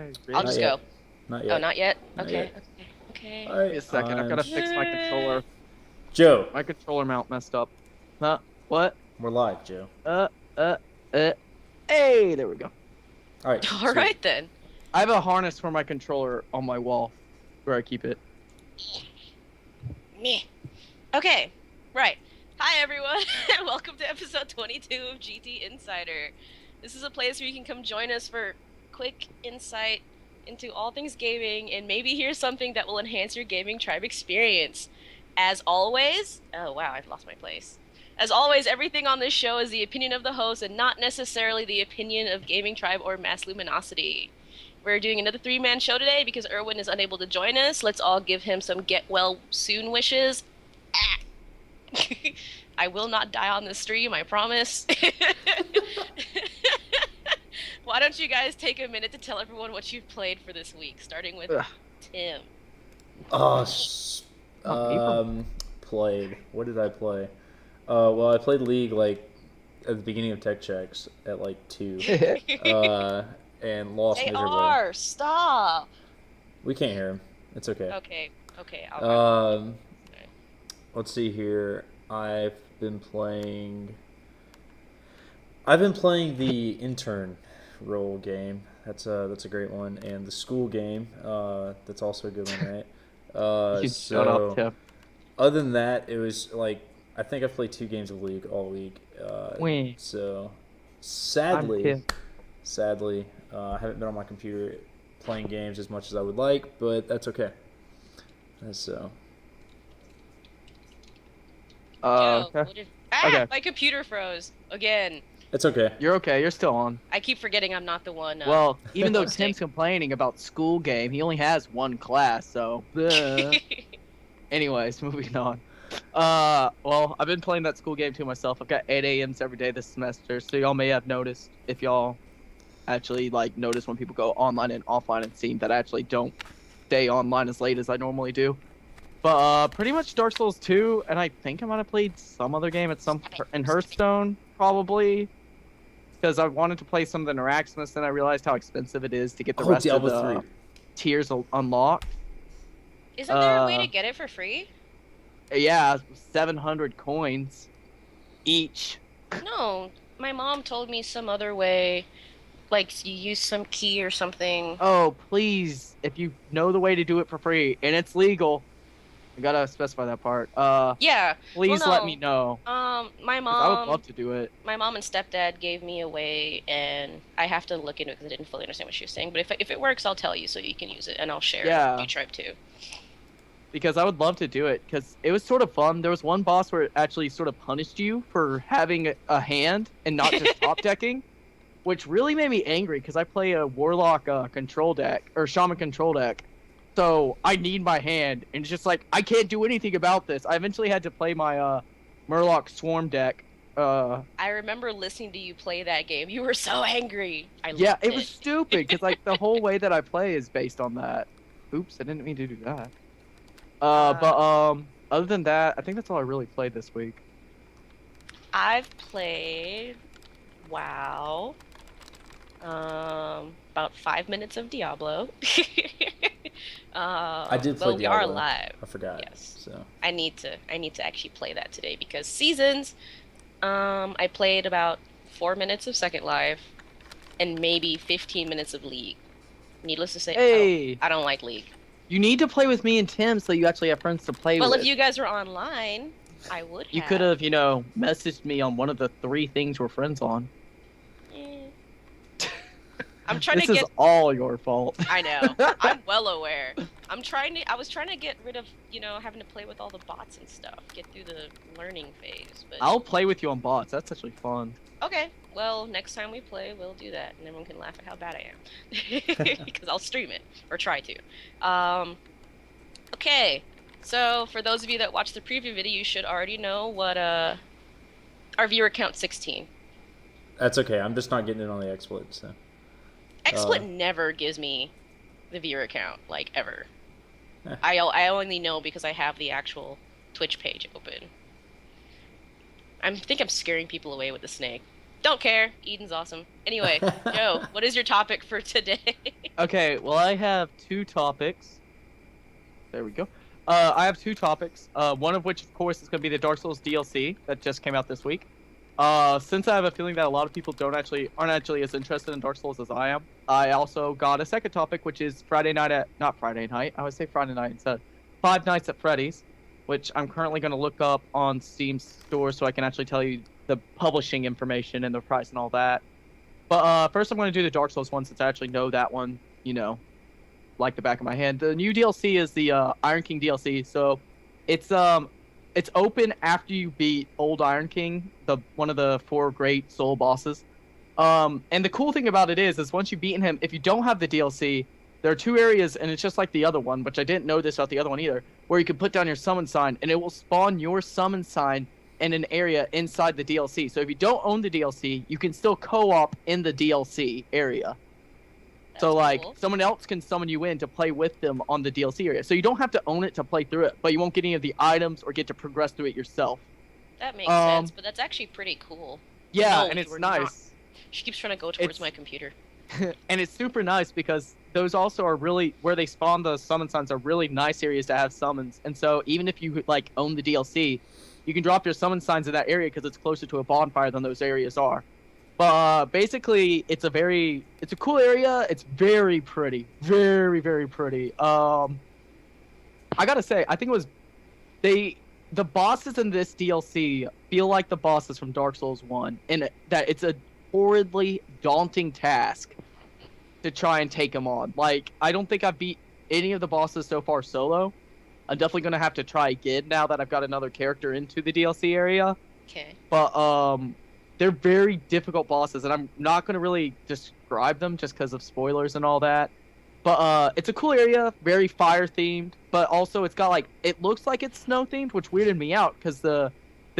I'll Really? just Not go. yet. Not Oh, yet. not yet? Not Okay, yet. okay. All Give me right. a second. I've got to fix my controller. Joe, My controller mount messed up. Huh? What? we're live, Joe. Uh, uh, uh. Hey, there we go. All right. All Sweet. right then. I have a harness for my controller on my wall where I keep it. Meh. Okay, right. Hi everyone, and welcome to episode 22 of GT Insider. This is a place where you can come join us for quick insight into all things gaming and maybe hear something that will enhance your gaming tribe experience. As always, oh wow, I've lost my place. As always, everything on this show is the opinion of the host and not necessarily the opinion of Gaming Tribe or Mass Luminosity. We're doing another three-man show today because Erwin is unable to join us. Let's all give him some get well soon wishes. I will not die on this stream, I promise. Why don't you guys take a minute to tell everyone what you've played for this week, starting with Ugh. Tim. Oh, paper. played. What did I play? Well, I played League like at the beginning of Tech Checks at like 2, and lost miserably. JR, stop. We can't hear him. It's okay. Okay. Let's see here. I've been playing the intern role game. That's a great one, and the school game. That's also a good one, right? Shut up, Tim. Other than that, it was like I think I've played 2 games of League all week. Wait. So I'm Tim. sadly, I haven't been on my computer playing games as much as I would like, but that's okay. So. Okay. Okay. My computer froze again. It's okay. You're okay. You're still on. I keep forgetting I'm not the one. Well, even though hosting. Tim's complaining about school game, he only has one class, so. Anyways, moving on. Well, I've been playing that school game too myself. I've got 8 a.m.s every day this semester, so y'all may have noticed if y'all actually notice when people go online and offline and seen that I actually don't stay online as late as I normally do. But pretty much Dark Souls 2, and I think I might have played some other game at in Hearthstone probably, because I wanted to play some of the Neuraxmus, and I realized how expensive it is to get the rest of the tiers unlocked. Isn't there a way to get it for free? Yeah, 700 coins each. No, my mom told me some other way, like you use some key or something. Oh, please, if you know the way to do it for free, and it's legal, I gotta specify that part. Yeah. Please let me know. My mom. I would love to do it. My mom and stepdad gave me a way, and I have to look into it because I didn't fully understand what she was saying. But if it works, I'll tell you so you can use it, and I'll share it with Tribe too. Because I would love to do it, because it was sort of fun. There was one boss where it actually sort of punished you for having a hand and not just top decking, which really made me angry, because I play a Warlock control deck, or Shaman control deck. So I need my hand, and it's just like, I can't do anything about this. I eventually had to play my Murloc Swarm deck. I remember listening to you play that game. You were so angry. Yeah, it was stupid, because the whole way that I play is based on that. Oops, I didn't mean to do that. But other than that, I think that's all I really played this week. I've played WoW. About 5 minutes of Diablo. I did play Well, we are Diablo. live. I forgot. Yes. So I need to actually play that today because seasons. I played about 4 minutes of Second Life, and maybe 15 minutes of League. Needless to say, Hey, I don't like League. You need to play with me and Tim so you actually have friends to play with. Well, if you guys were online, I would have. You could have, messaged me on one of the 3 things we're friends on. I'm trying this to get. This is all your fault. I know. I'm well aware. I was trying to get rid of, having to play with all the bots and stuff. Get through the learning phase. But I'll play with you on bots. That's actually fun. Okay. Well, next time we play, we'll do that, and everyone can laugh at how bad I am, because I'll stream it or try to. Okay. So for those of you that watched the preview video, you should already know what our viewer count 16. that's okay. I'm just not getting it on the XSplit. So. XSplit never gives me the viewer count, like, ever. I only know because I have the actual Twitch page open. I think I'm scaring people away with the snake. Don't care. Eden's awesome. Anyway, Joe, what is your topic for today? Okay, well, I have two topics. There we go. I have two topics. One of which, of course, is going to be the Dark Souls DLC that just came out this week. Since I have a feeling that a lot of people aren't actually as interested in Dark Souls as I am, I also got a second topic, which is not Friday night. I would say Friday night instead. Five Nights at Freddy's, which I'm currently going to look up on Steam store so I can actually tell you the publishing information and the price and all that. But first, I'm going to do the Dark Souls one since I actually know that one, like the back of my hand. The new DLC is the Iron King DLC, so it's open after you beat Old Iron King, one of the 4 great soul bosses. And the cool thing about it is once you've beaten him, if you don't have the DLC, there are 2 areas, and it's just like the other one, which I didn't know this about the other one either, where you can put down your summon sign, and it will spawn your summon sign in an area inside the DLC. So if you don't own the DLC, you can still co-op in the DLC area. That's So, like, cool. someone else can summon you in to play with them on the DLC area. So you don't have to own it to play through it, but you won't get any of the items or get to progress through it yourself. That makes sense, but that's actually pretty cool. Yeah, No, and it's we're not. nice. She keeps trying to go towards my computer. And it's super nice because those also are really, where they spawn the summon signs are really nice areas to have summons. And so even if you, like, own the DLC, you can drop your summon signs in that area because it's closer to a bonfire than those areas are. But basically, it's a cool area. It's very pretty, very, very pretty. I gotta say, I think it was the bosses in this DLC feel like the bosses from Dark Souls 1, in that it's a horridly daunting task to try and take them on. Like, I don't think I've beat any of the bosses so far solo. I'm definitely gonna have to try again now that I've got another character into the DLC area. Okay. But they're very difficult bosses, and I'm not gonna really describe them just because of spoilers and all that. But it's a cool area, very fire themed, but also it's got it looks like it's snow themed, which weirded me out because the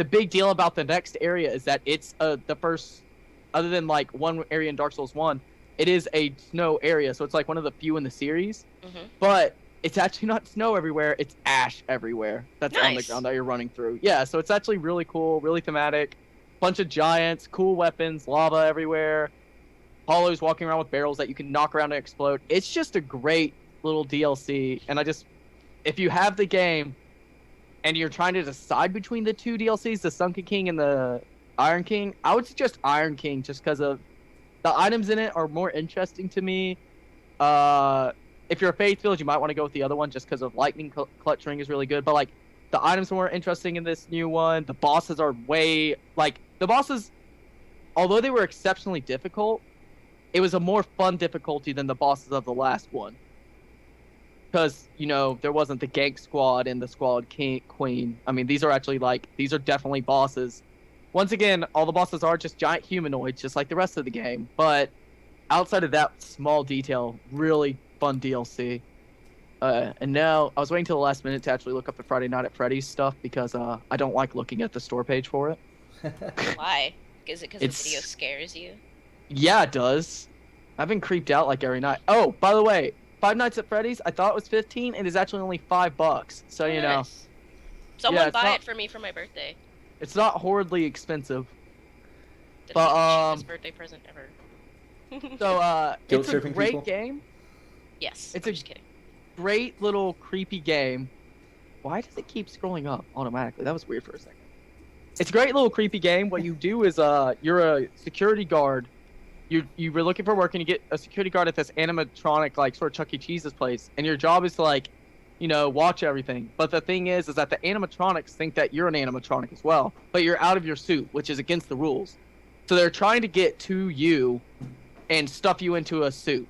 big deal about the next area is that it's the first, other than like one area in Dark Souls 1, it is a snow area, so it's like one of the few in the series. Mm-hmm. But it's actually not snow everywhere, it's ash everywhere that's on the Nice. ground that you're running through. Yeah, so it's actually really cool, really thematic. Bunch of giants, cool weapons, lava everywhere. Hollows walking around with barrels that you can knock around and explode. It's just a great little DLC, and if you have the game and you're trying to decide between the 2 DLCs, the Sunken King and the Iron King, I would suggest Iron King just because of the items in it are more interesting to me. If you're a Faith Village, you might want to go with the other one just because of Lightning Clutch Ring is really good. But the items are more interesting in this new one. The bosses are although they were exceptionally difficult, it was a more fun difficulty than the bosses of the last one. Because, there wasn't the Gank Squad and the Squad Queen. I mean, these are definitely bosses. Once again, all the bosses are just giant humanoids, just like the rest of the game. But outside of that small detail, really fun DLC. And now, I was waiting till the last minute to actually look up the Friday Night at Freddy's stuff because I don't like looking at the store page for it. Why? Is it because the video scares you? Yeah, it does. I've been creeped out like every night. Oh, by the way, Five Nights at Freddy's, I thought it was $15, and it's actually only $5. So, Nice. Someone it's buy not- it for me for my birthday. it's not horribly expensive. The But, cheapest birthday present ever. So, Guilt it's a tripping great people? game. Yes. It's I'm a- just kidding. Great little creepy game. Why does it keep scrolling up automatically? That was weird for a second. It's a great little creepy game. What you do is you're a security guard. You were looking for work and you get a security guard at this animatronic sort of Chuck E. Cheese's place, and your job is to watch everything. But the thing is that the animatronics think that you're an animatronic as well, but you're out of your suit, which is against the rules. So they're trying to get to you and stuff you into a suit.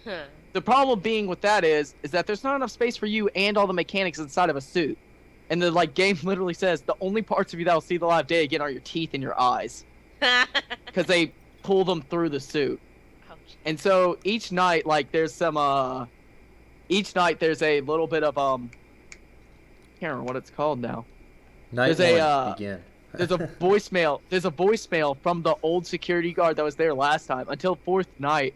Huh. The problem being with that is that there's not enough space for you and all the mechanics inside of a suit. And the game literally says the only parts of you that will see the light of day again are your teeth and your eyes, because they pull them through the suit. Ouch. And so each night, there's a little bit of I can't remember what it's called now. Night There's one, begin. There's a voicemail from the old security guard that was there last time until 4th night,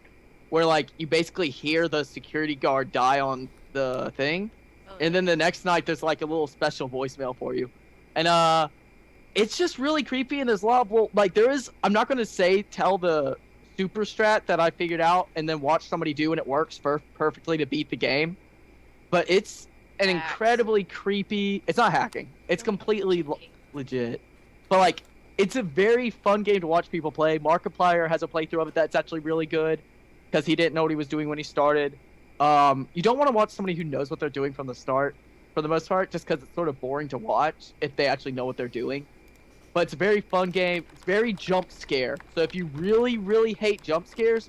where you basically hear the security guard die on the thing. Oh, And then the next night, there's a little special voicemail for you. And it's just really creepy, and there's a lot of there is. I'm not going to tell the super strat that I figured out and then watch somebody do and it works perfectly to beat the game, but it's an incredibly creepy. It's not hacking. It's completely legit, but like it's a very fun game to watch people play. Markiplier has a playthrough of it that's actually really good because he didn't know what he was doing when he started. You don't want to watch somebody who knows what they're doing from the start, for the most part, just because it's sort of boring to watch if they actually know what they're doing. But it's a very fun game. It's very jump scare. So if you really, really hate jump scares,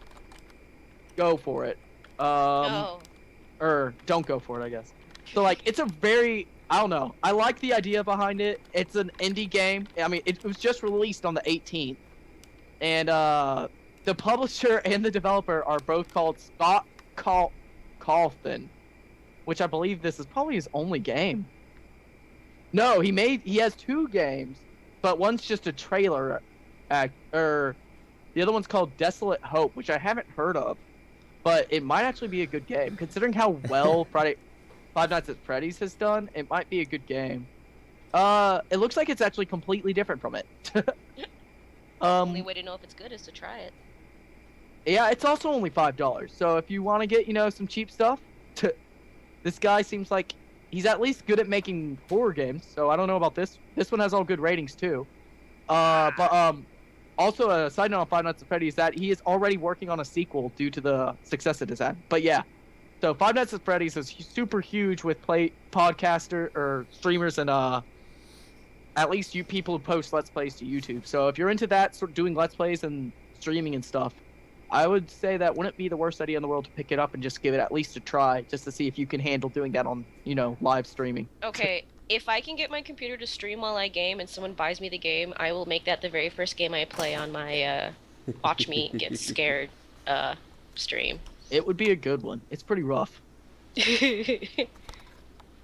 go for it. No. Or don't go for it, I guess. So like, it's a very, I don't know. I like the idea behind it. It's an indie game. I mean, it was just released on the 18th, and the publisher and the developer are both called Scott Cawthon, which I believe this is probably his only game. No, he has 2 games. But one's just a trailer act, or the other one's called Desolate Hope, which I haven't heard of. But it might actually be a good game. Considering how well Five Nights at Freddy's has done, it might be a good game. It looks like it's actually completely different from it. The only way to know if it's good is to try it. Yeah, it's also only $5. So if you want to get, some cheap stuff, this guy seems like he's at least good at making horror games, so I don't know about this. This one has all good ratings too. But also a side note on Five Nights at Freddy's is that he is already working on a sequel due to the success it has had. But yeah, so Five Nights at Freddy's is super huge with podcaster or streamers and at least you people who post Let's Plays to YouTube. So if you're into that, sort of doing Let's Plays and streaming and stuff, I would say that wouldn't be the worst idea in the world to pick it up and just give it at least a try, just to see if you can handle doing that on, live streaming. Okay, if I can get my computer to stream while I game and someone buys me the game, I will make that the very first game I play on my Watch Me Get Scared stream. It would be a good one. It's pretty rough.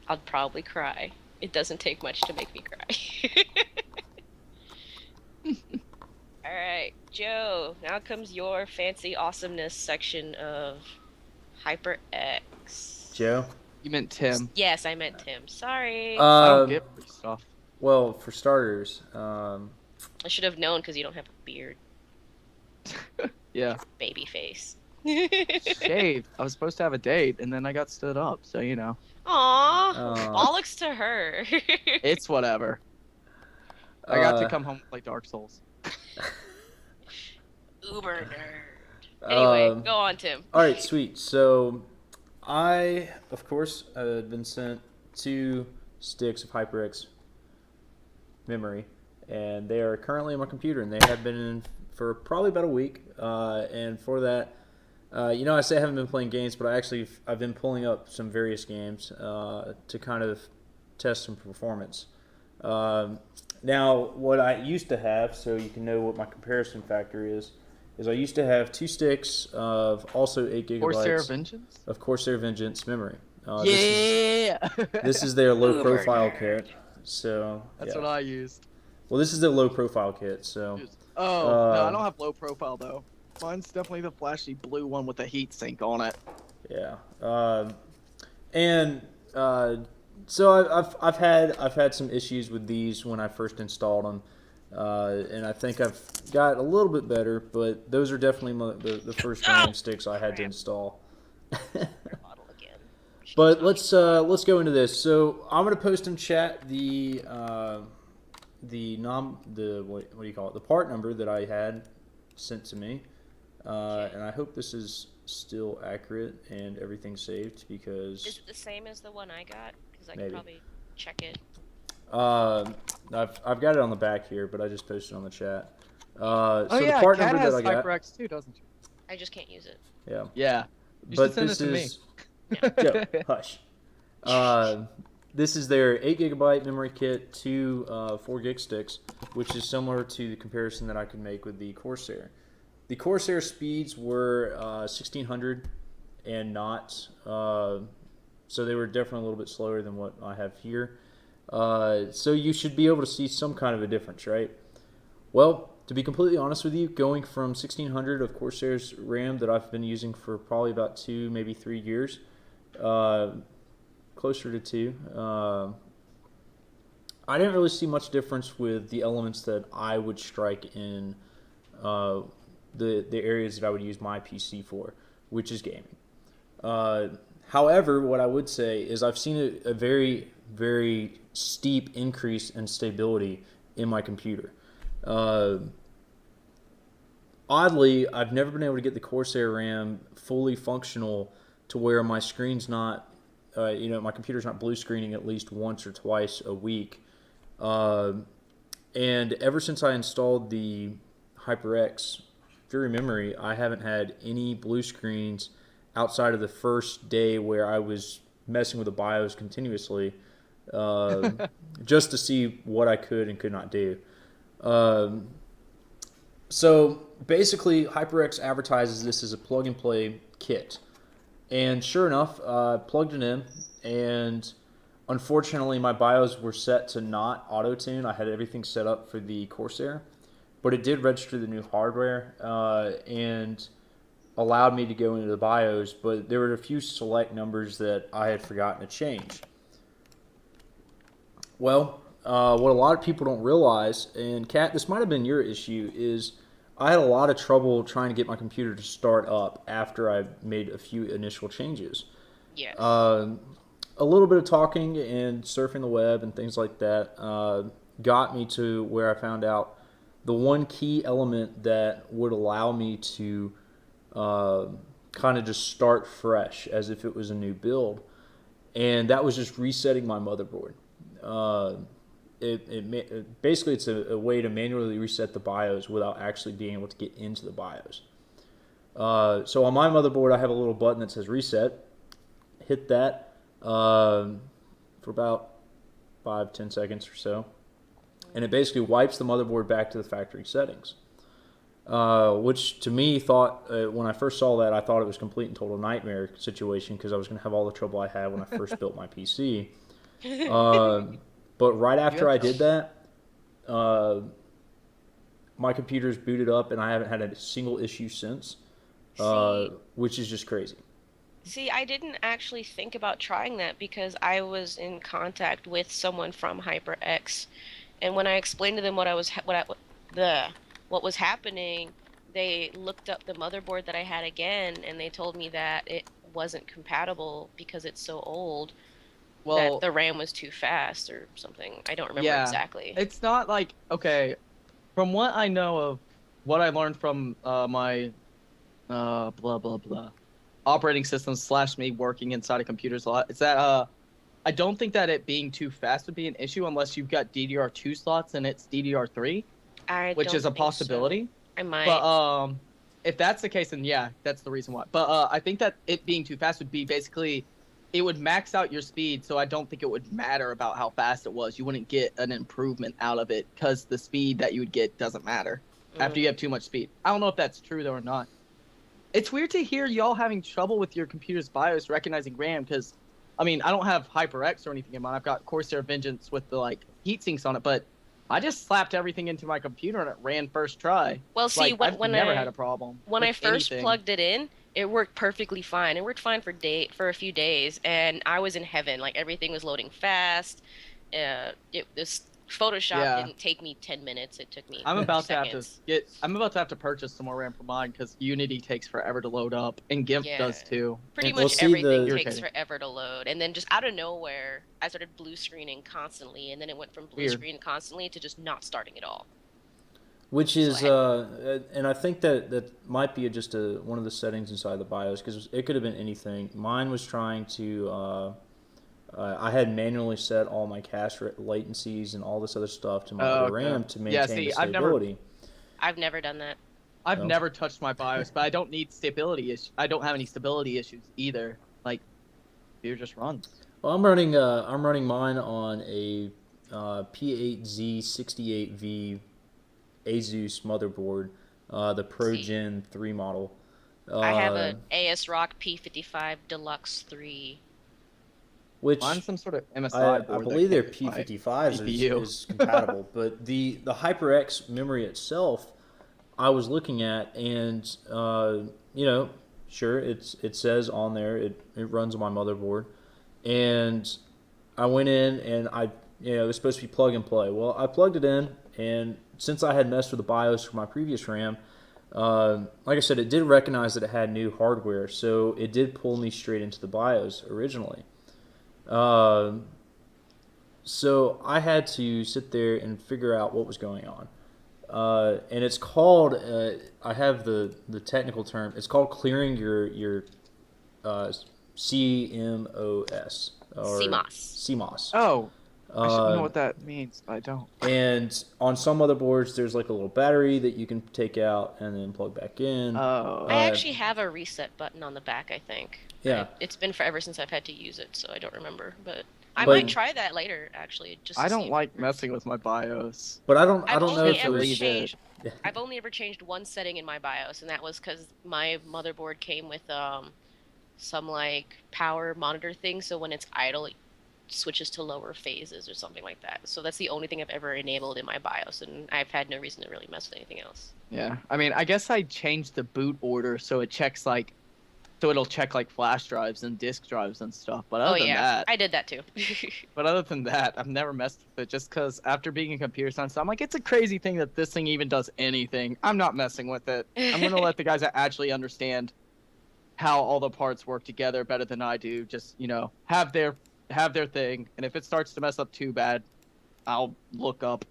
I'll probably cry. It doesn't take much to make me cry. Alright, Joe, now comes your fancy awesomeness section of HyperX. Joe? You meant Tim. Yes, I meant Tim. Sorry. I don't get free stuff. Well, for starters, I should have known because you don't have a beard. Yeah. Baby face. Shaved. I was supposed to have a date, and then I got stood up, so Aww. Bollocks to her. It's whatever. I got to come home and play Dark Souls. Uber nerd. Anyway, go on, Tim. All right, sweet. So, I, of course, had been sent 2 sticks of HyperX memory, and they are currently on my computer, and they have been in for probably about a week. And for that, I say I haven't been playing games, but I've been pulling up some various games to kind of test some performance. Now, what I used to have, so you can know what my comparison factor is I used to have 2 sticks of also 8 gigabytes Corsair Vengeance? of Corsair Vengeance memory. Yeah! This is their low profile kit. So That's what I used. Well, this is their low profile kit. So. No, I don't have low profile though. Mine's definitely the flashy blue one with the heat sink on it. Yeah. So I've had some issues with these when I first installed them, and I think I've got a little bit better. But those are definitely the first RAM sticks I had to install. But let's go into this. So I'm gonna post in chat the what do you call it? The part number that I had sent to me, and I hope this is still accurate and everything's saved because. Is it the same as the one I got? Because I can probably check it. I've got it on the back here, but I just posted it on the chat. Oh so yeah, the part Kat number has that I got. HyperX too, doesn't you? I just can't use it. Yeah. Yeah. You But should send this it to is. me. Joe, hush. This is their 8 gigabyte memory kit to 4 gig sticks, which is similar to the comparison that I could make with the Corsair. The Corsair speeds were 1600 and not, so they were definitely a little bit slower than what I have here. So you should be able to see some kind of a difference, right? Well, to be completely honest with you, going from 1600 of Corsair's RAM that I've been using for probably about 2, maybe 3 years, closer to 2, I didn't really see much difference with the elements that I would strike in uh, the areas that I would use my PC for, which is gaming. Uh, However, what I would say is I've seen a very, very steep increase in stability in my computer. Uh, Oddly, I've never been able to get the Corsair RAM fully functional to where my screen's not, my computer's not blue screening at least once or twice a week. Uh, and ever since I installed the HyperX Fury memory, I haven't had any blue screens outside of the first day where I was messing with the BIOS continuously, uh, just to see what I could and could not do. Um, so basically, HyperX advertises this as a plug and play kit. And sure enough, I plugged it in, and unfortunately, my BIOS were set to not auto tune. I had everything set up for the Corsair, but it did register the new hardware and allowed me to go into the BIOS. But there were a few select numbers that I had forgotten to change. Well, what a lot of people don't realize, and Kat, this might have been your issue, is I had a lot of trouble trying to get my computer to start up after I made a few initial changes. Yes. A little bit of talking and surfing the web and things like that got me to where I found out the one key element that would allow me to kind of just start fresh as if it was a new build. And that was just resetting my motherboard. Basically, it's a way to manually reset the BIOS without actually being able to get into the BIOS. So on my motherboard, I have a little button that says reset. Hit that for about 5-10 seconds or so, and it basically wipes the motherboard back to the factory settings. Which to me when I first saw that, I thought it was a complete and total nightmare situation because I was going to have all the trouble I had when I first built my PC. But right after I did that, my computer's booted up and I haven't had a single issue since, which is just crazy. See, I didn't actually think about trying that because I was in contact with someone from HyperX, and when I explained to them what was happening, they looked up the motherboard that I had again, and they told me that it wasn't compatible because it's so old. That the RAM was too fast or something. I don't remember exactly. It's not like, okay, from what I know of what I learned from my blah blah blah operating systems / me working inside of computers a lot, it's that I don't think that it being too fast would be an issue unless you've got DDR2 slots and it's DDR3, which is a possibility. So. I might. But if that's the case, then yeah, that's the reason why. But I think that it being too fast would be basically, it would max out your speed, so I don't think it would matter about how fast it was. You wouldn't get an improvement out of it because the speed that you would get doesn't matter after you have too much speed. I don't know if that's true, though, or not. It's weird to hear y'all having trouble with your computer's BIOS recognizing RAM because, I mean, I don't have HyperX or anything in mine. I've got Corsair Vengeance with the, heat sinks on it, but I just slapped everything into my computer and it ran first try. Well, see, I've never had a problem. When I first plugged it in, it worked perfectly fine. It worked fine for a few days, and I was in heaven. Everything was loading fast. This Photoshop didn't take me 10 minutes. It took me. I'm about seconds. to have to purchase some more RAM for mine because Unity takes forever to load up, and GIMP does too. Pretty much everything takes forever to load, and then just out of nowhere, I started blue screening constantly, and then it went from blue screen constantly to just not starting at all. Which is, and I think that might be just one of the settings inside the BIOS because it could have been anything. Mine was trying to, I had manually set all my cache latencies and all this other stuff to my RAM to maintain the stability. I've never done that. I've never touched my BIOS, but I don't need stability issues. I don't have any stability issues either. Computer just runs. Well, I'm running mine on a P8Z68V Asus motherboard, the Pro Gen 3 model. I have an ASRock P55 Deluxe 3. Which mine's some sort of MSI I believe their P55s is compatible, but the HyperX memory itself, I was looking at, and sure, it says on there it runs on my motherboard, and I went in and I it was supposed to be plug and play. Well, I plugged it in, and since I had messed with the BIOS for my previous RAM, like I said, it did recognize that it had new hardware, so it did pull me straight into the BIOS originally. So I had to sit there and figure out what was going on. And it's called, I have the technical term, it's called clearing your CMOS. Or CMOS. CMOS. Oh, I should know what that means. I don't. And on some other boards, there's like a little battery that you can take out and then plug back in. Oh. I actually have a reset button on the back, I think. Yeah. It's been forever since I've had to use it, so I don't remember. But I might try that later, actually. Just I to don't see like messing with my BIOS. But I don't I've know only if it ever was. changed. I've only ever changed one setting in my BIOS, and that was because my motherboard came with some like power monitor thing. So when it's idle, it switches to lower phases or something like that. So that's the only thing I've ever enabled in my BIOS, and I've had no reason to really mess with anything else. Yeah, I mean, I guess I changed the boot order so it checks like, so it'll check like flash drives and disk drives and stuff. But other than that, I did that too. but other than that, I've never messed with it just because after being in computer science, I'm like, it's a crazy thing that this thing even does anything. I'm not messing with it. I'm gonna let the guys that actually understand how all the parts work together better than I do. Just have their thing, and if it starts to mess up too bad, I'll look up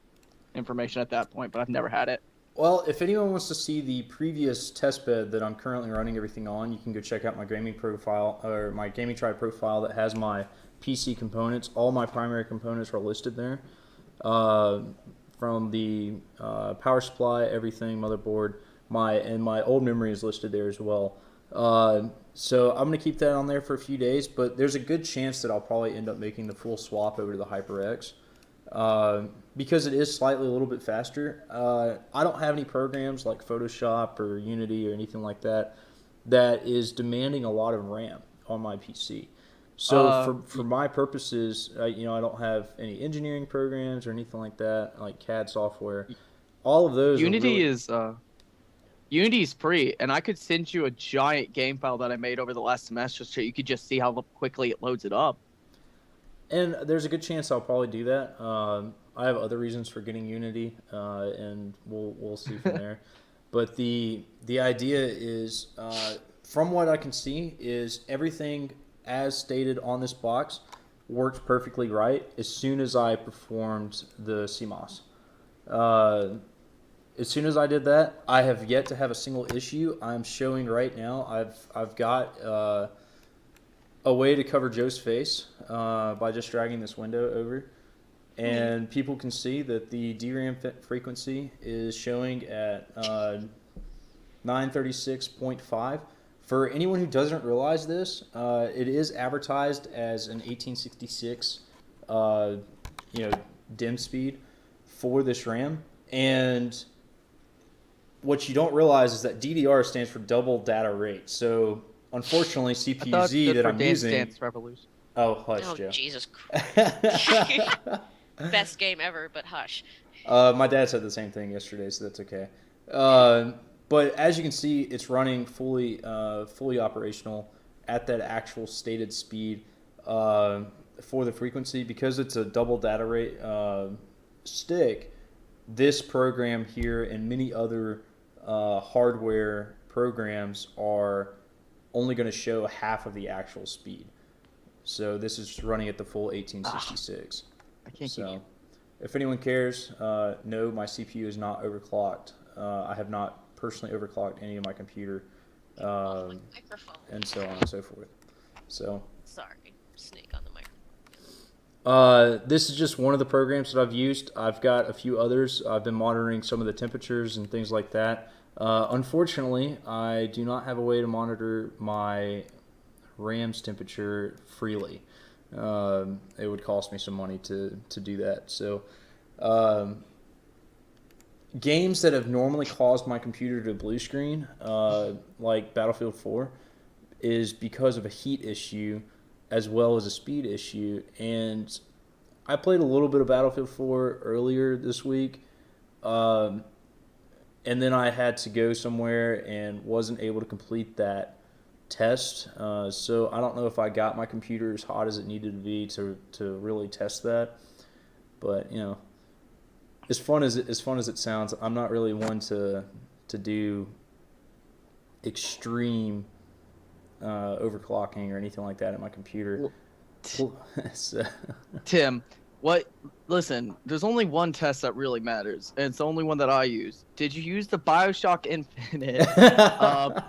information at that point. But I've never had it. Well, if anyone wants to see the previous test bed that I'm currently running everything on, you can go check out my gaming profile or my gaming tribe profile that has my PC components. All my primary components are listed there, from the power supply, everything, motherboard. My old memory is listed there as well. So I'm going to keep that on there for a few days, but there's a good chance that I'll probably end up making the full swap over to the HyperX. Because it is slightly a little bit faster. I don't have any programs like Photoshop or Unity or anything like that that is demanding a lot of RAM on my PC. So for my purposes, I don't have any engineering programs or anything like that, like CAD software. All of those. Unity is free, and I could send you a giant game file that I made over the last semester so you could just see how quickly it loads it up. And there's a good chance I'll probably do that. I have other reasons for getting Unity, and we'll see from there. But the idea is, from what I can see, is everything as stated on this box worked perfectly right as soon as I performed the CMOS. As soon as I did that, I have yet to have a single issue. I'm showing right now. I've got a way to cover Joe's face by just dragging this window over. And people can see that the DRAM frequency is showing at 936.5. For anyone who doesn't realize this, it is advertised as an 1866 DIMM speed for this RAM. And what you don't realize is that DDR stands for double data rate. So unfortunately, CPU-Z that I'm using. Dance Revolution. Oh, hush, Oh, Joe. Jesus Christ. Best game ever, but hush. My dad said the same thing yesterday, so that's okay. But as you can see, it's running fully operational at that actual stated speed for the frequency. Because it's a double data rate stick, this program here and many other hardware programs are only going to show half of the actual speed. So this is running at the full 1866. I can't so, keep you. If anyone cares, no, my CPU is not overclocked. I have not personally overclocked any of my computer, Microphone. and so on and so forth. So, Sorry, snake on the microphone. this is just one of the programs that I've used. I've got a few others. I've been monitoring some of the temperatures and things like that. Unfortunately, I do not have a way to monitor my RAM's temperature freely. It would cost me some money to do that. So, games that have normally caused my computer to blue screen, like Battlefield 4, is because of a heat issue as well as a speed issue. And I played a little bit of Battlefield 4 earlier this week, and then I had to go somewhere and wasn't able to complete that test. So I don't know if I got my computer as hot as it needed to be to really test that. But as fun as it sounds, I'm not really one to do extreme overclocking or anything like that at my computer. So. Tim, listen, there's only one test that really matters, and it's the only one that I use. Did you use the BioShock Infinite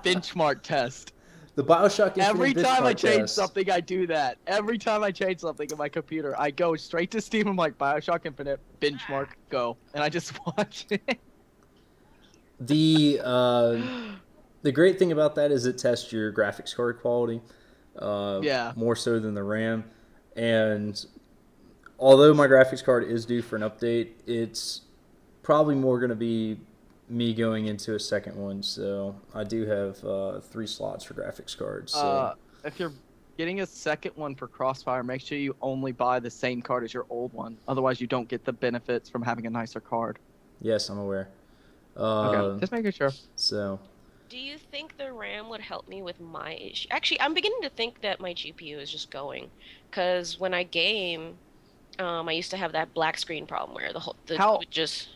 benchmark test? The BioShock Infinite Every time I change test. something, I do that. Every time I change something in my computer, I go straight to Steam. I'm like, BioShock Infinite benchmark, go, and I just watch it. The great thing about that is it tests your graphics card quality. More so than the RAM. And although my graphics card is due for an update, it's probably more going to be me going into a second one. So I do have 3 slots for graphics cards. So. If you're getting a second one for Crossfire, make sure you only buy the same card as your old one. Otherwise, you don't get the benefits from having a nicer card. Yes, I'm aware. Okay, just making sure. So. Do you think the RAM would help me with my issue? Actually, I'm beginning to think that my GPU is just going, because when I game, I used to have that black screen problem where would just.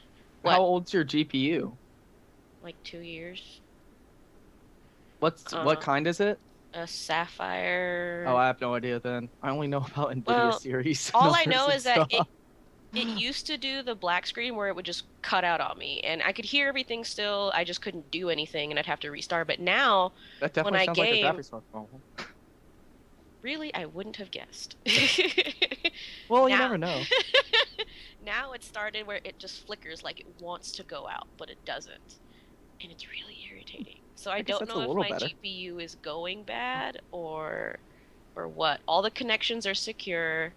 What? How old's your GPU? Like 2 years. What kind is it? A Sapphire. Oh, I have no idea then. I only know about NVIDIA series. All I know is that it used to do the black screen where it would just cut out on me, and I could hear everything still. I just couldn't do anything, and I'd have to restart. But now, that definitely sounds like a graphics card problem. Really, I wouldn't have guessed. Well, you never know. Now it started where it just flickers like it wants to go out, but it doesn't, and it's really irritating. So I don't know if my GPU is going bad or what. All the connections are secure.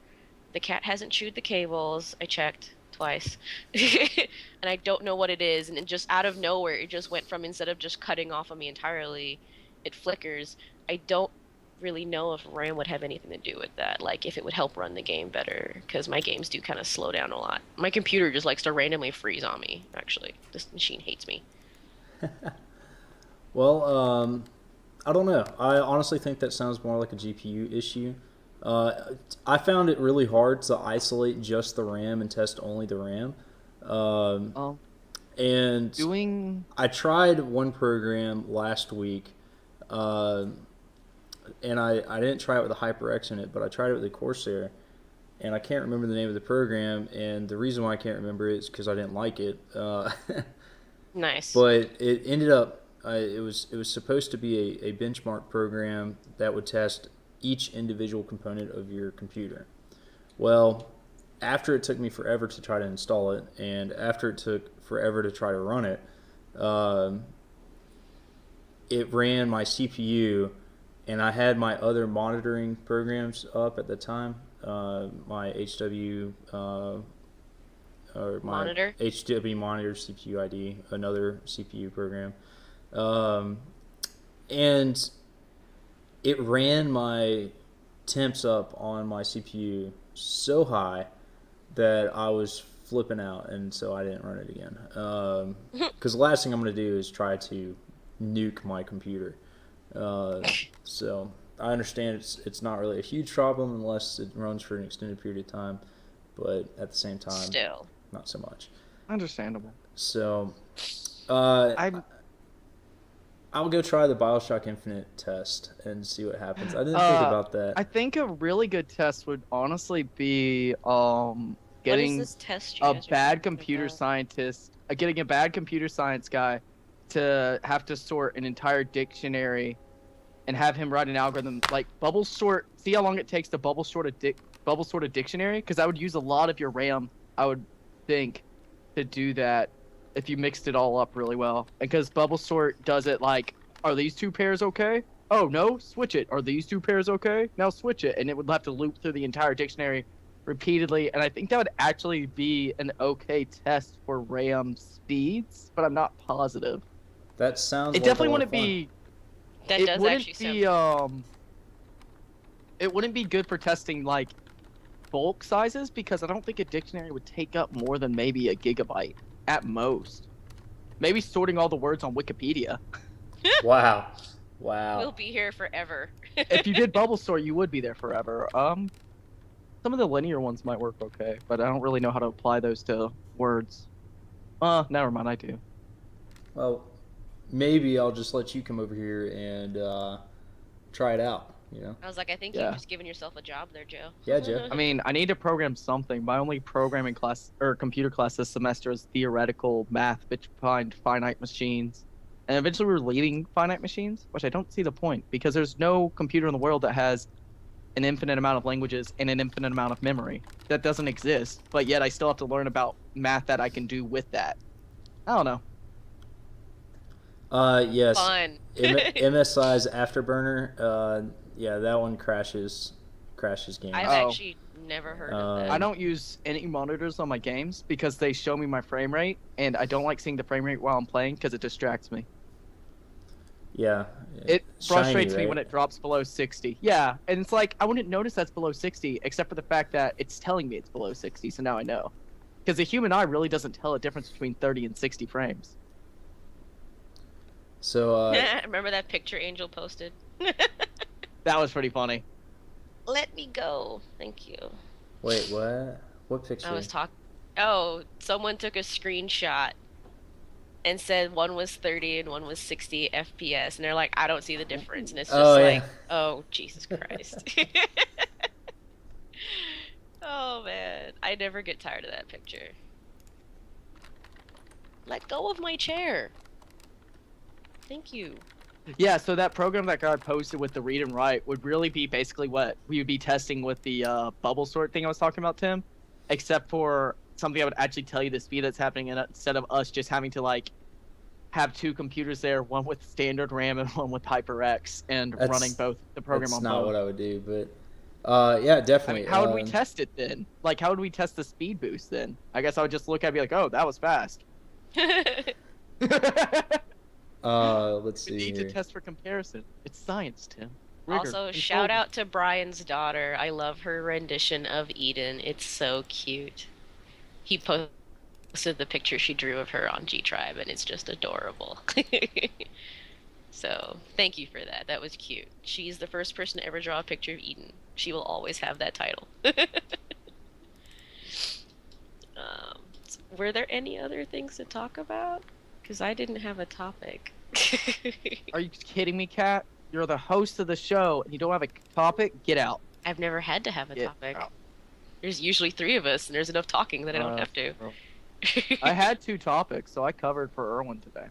The cat hasn't chewed the cables. I checked twice. And I don't know what it is. And it just out of nowhere, it just went from, instead of just cutting off on me entirely, it flickers. I don't really know if RAM would have anything to do with that. Like, if it would help run the game better. Because my games do kind of slow down a lot. My computer just likes to randomly freeze on me, actually. This machine hates me. Well, I don't know. I honestly think that sounds more like a GPU issue. I found it really hard to isolate just the RAM and test only the RAM. And I tried one program last week, and I didn't try it with the HyperX in it, but I tried it with the Corsair, and I can't remember the name of the program, and the reason why I can't remember it is because I didn't like it. Nice. But it ended up, it was supposed to be a benchmark program that would test each individual component of your computer. Well, after it took me forever to try to install it, and after it took forever to try to run it, it ran my CPU, and I had my other monitoring programs up at the time, my HW or my Monitor? HW Monitor CPU ID, another CPU program, and it ran my temps up on my CPU so high that I was flipping out, and so I didn't run it again. Because the last thing I'm going to do is try to nuke my computer. So I understand it's not really a huge problem unless it runs for an extended period of time, but at the same time, still not so much. Understandable. So I'll go try the BioShock Infinite test and see what happens. I didn't think about that. I think a really good test would honestly be getting this test a bad computer scientist, getting a bad computer science guy to have to sort an entire dictionary and have him write an algorithm like bubble sort. See how long it takes to bubble sort a dictionary? Because I would use a lot of your RAM, I would think, to do that if you mixed it all up really well. Because bubble sort does it like, are these two pairs okay? Oh no, switch it. Are these two pairs okay? Now switch it. And it would have to loop through the entire dictionary repeatedly. And I think that would actually be an okay test for RAM speeds, but I'm not positive. That sounds. It definitely wouldn't be. That does actually sound. It wouldn't be good for testing like bulk sizes, because I don't think a dictionary would take up more than maybe a gigabyte at most. Maybe sorting all the words on Wikipedia. Wow. We'll be here forever. If you did bubble sort, you would be there forever. Some of the linear ones might work okay, but I don't really know how to apply those to words. Never mind, I do. Well, maybe I'll just let you come over here and try it out. I was like, I think you've Yeah. just given yourself a job there, Joe. Yeah, Joe. I mean, I need to program something. My only programming class or computer class this semester is theoretical math behind finite machines. And eventually we're leaving finite machines, which I don't see the point because there's no computer in the world that has an infinite amount of languages and an infinite amount of memory. That doesn't exist, but yet I still have to learn about math that I can do with that. I don't know. Yes. Fun. MSI's Afterburner. Yeah, that one crashes games. I've actually never heard of that. I don't use any monitors on my games because they show me my frame rate, and I don't like seeing the frame rate while I'm playing because it distracts me. Yeah. It frustrates shiny, me when it drops below 60. Yeah, and it's like I wouldn't notice that's below 60 except for the fact that it's telling me it's below 60, so now I know. Because the human eye really doesn't tell a difference between 30 and 60 frames. So Remember that picture Angel posted? That was pretty funny. Let me go. Thank you. wait, what? What picture? I was talking. Oh, someone took a screenshot and said one was 30 and one was 60 FPS, and they're like, I don't see the difference, and it's just like, oh, Jesus Christ. Oh man, I never get tired of that picture. Let go of my chair. Thank you. Yeah, so that program that got posted with the read and write would really be basically what we would be testing with the bubble sort thing I was talking about, Tim, except for something that would actually tell you the speed that's happening instead of us just having to like have two computers there, one with standard RAM and one with HyperX, and running both the program on both. That's not what I would do, but yeah, definitely. I mean, how would we test it then? Like, how would we test the speed boost then? I guess I would just look at it and be like, oh, that was fast. Let's see. We need here. to test for comparison. It's science, Tim. Also, shout out to Brian's daughter. I love her rendition of Eden. It's so cute. He posted the picture she drew of her on G-Tribe, and it's just adorable. So, thank you for that. That was cute. She's the first person to ever draw a picture of Eden. She will always have that title. Were there any other things to talk about? Because I didn't have a topic. Are you kidding me, Kat? You're the host of the show, and you don't have a topic? Get out. I've never had to have a Get topic. out. There's usually 3 of us, and there's enough talking that I don't have to. I had 2 topics, so I covered for Erwin today.